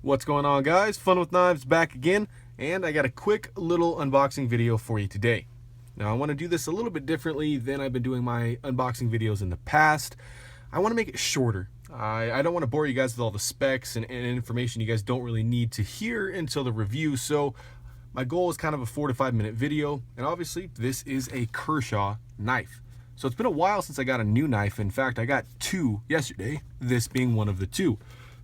What's going on, guys? Fun with Knives back again, and I got a quick little unboxing video for you today. Now, I want to do this a little bit differently than I've been doing my unboxing videos in the past. I want to make it shorter. I don't want to bore you guys with all the specs and information you guys don't really need to hear until the review, so my goal is kind of a 4 to 5 minute video, and obviously this is a Kershaw knife. So it's been a while since I got a new knife. In fact, I got two yesterday, this being one of the two.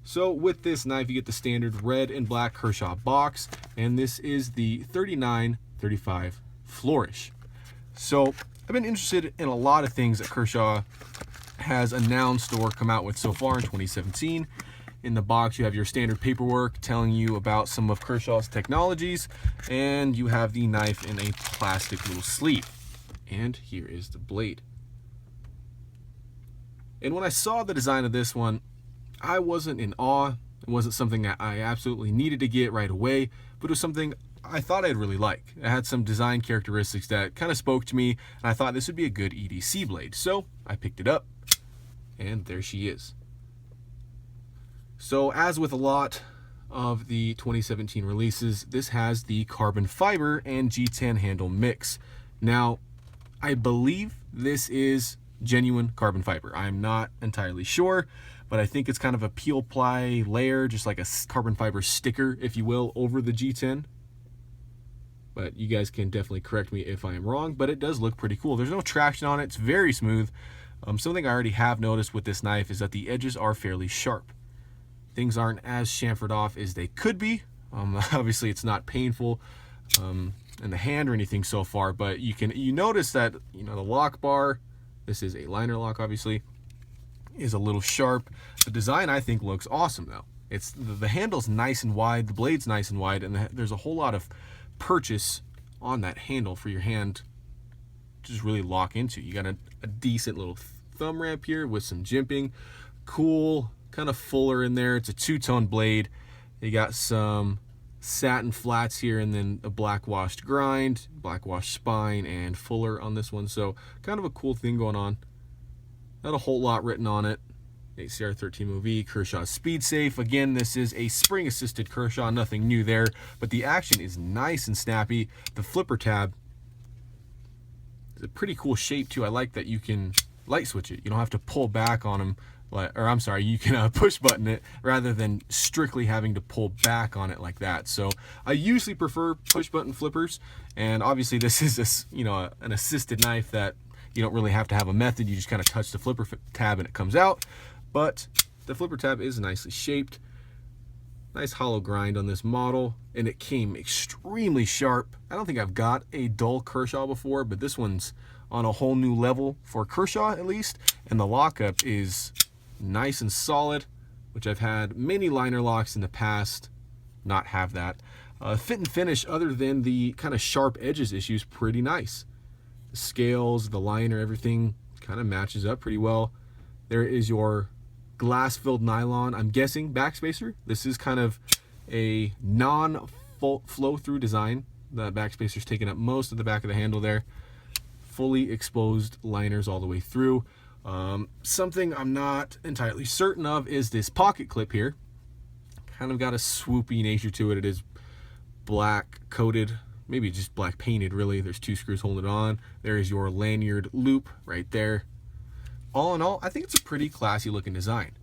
So with this knife, you get the standard red and black Kershaw box, and this is the 3935 Flourish. So I've been interested in a lot of things that Kershaw has announced or come out with so far in 2017. In the box, you have your standard paperwork telling you about some of Kershaw's technologies, and you have the knife in a plastic little sleeve. And here is the blade. And when I saw the design of this one, I wasn't in awe. It wasn't something that I absolutely needed to get right away, but it was something I thought I'd really like. It had some design characteristics that kind of spoke to me, and I thought this would be a good EDC blade. So I picked it up, and there she is. So as with a lot of the 2017 releases, this has the carbon fiber and G10 handle mix. Now, I believe this is genuine carbon fiber. I'm not entirely sure, but I think it's kind of a peel ply layer, just like a carbon fiber sticker, if you will, over the G10. But you guys can definitely correct me if I am wrong, but it does look pretty cool. There's no traction on it. It's very smooth. Something I already have noticed with this knife is that the edges are fairly sharp. Things aren't as chamfered off as they could be. Obviously, it's not painful in the hand or anything so far, but you notice that, you know, the lock bar, this is a liner lock, obviously, is a little sharp. The design, I think, looks awesome though. It's the handle's nice and wide, the blade's nice and wide, and there's a whole lot of purchase on that handle for your hand to just really lock into. You got a decent little thumb ramp here with some jimping, cool, kind of fuller in there. It's a two-tone blade. You got some satin flats here, and then a black washed grind, black washed spine, and fuller on this one. So kind of a cool thing going on. Not a whole lot written on it. ACR13MOV, Kershaw Speed Safe. Again, this is a spring assisted Kershaw, nothing new there, but the action is nice and snappy. The flipper tab is a pretty cool shape too. I like that you can light switch it. You don't have to pull back on them, or I'm sorry, you can push button it rather than strictly having to pull back on it like that. So I usually prefer push button flippers, and obviously this is an assisted knife that you don't really have to have a method. You just kind of touch the flipper tab and it comes out. But the flipper tab is nicely shaped. Nice hollow grind on this model, and it came extremely sharp. I don't think I've got a dull Kershaw before, but this one's on a whole new level for Kershaw at least. And the lockup is nice and solid, which I've had many liner locks in the past not have that. Fit and finish, other than the kind of sharp edges issues, pretty nice. The scales, the liner, everything kind of matches up pretty well. There is your glass-filled nylon, I'm guessing, backspacer. This is kind of a non-flow-through design. The backspacer's taking up most of the back of the handle there. Fully exposed liners all the way through. Something I'm not entirely certain of is this pocket clip here. Kind of got a swoopy nature to it. It is black coated, maybe just black painted really. There's two screws holding it on. There is your lanyard loop right there. All in all, I think it's a pretty classy looking design.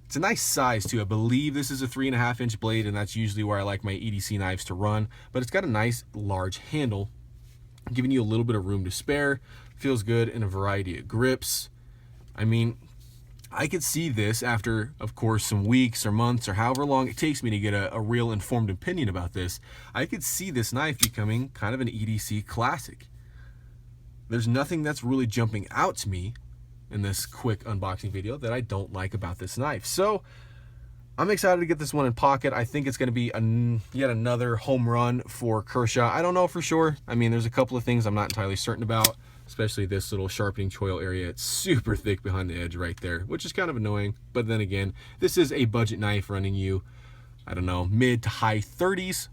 It's a nice size too. I believe this is a 3.5 inch blade, and that's usually where I like my EDC knives to run, but it's got a nice large handle, giving you a little bit of room to spare. Feels good in a variety of grips. I mean, I could see this after, of course, some weeks or months or however long it takes me to get a real informed opinion about this. I could see this knife becoming kind of an EDC classic. There's nothing that's really jumping out to me in this quick unboxing video that I don't like about this knife. So I'm excited to get this one in pocket. I think it's going to be yet another home run for Kershaw. I don't know for sure. I mean, there's a couple of things I'm not entirely certain about, especially this little sharpening choil area. It's super thick behind the edge right there, which is kind of annoying. But then again, this is a budget knife running you, I don't know, mid to high 30s,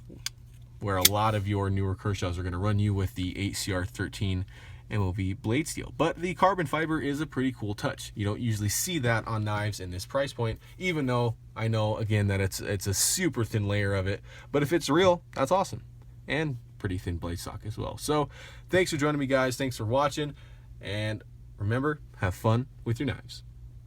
where a lot of your newer Kershaws are going to run you with the ACR13 MOV blade steel. But the carbon fiber is a pretty cool touch. You don't usually see that on knives in this price point, even though I know, again, that it's a super thin layer of it. But if it's real, that's awesome. And pretty thin blade stock as well. So thanks for joining me, guys. Thanks for watching. And remember, have fun with your knives.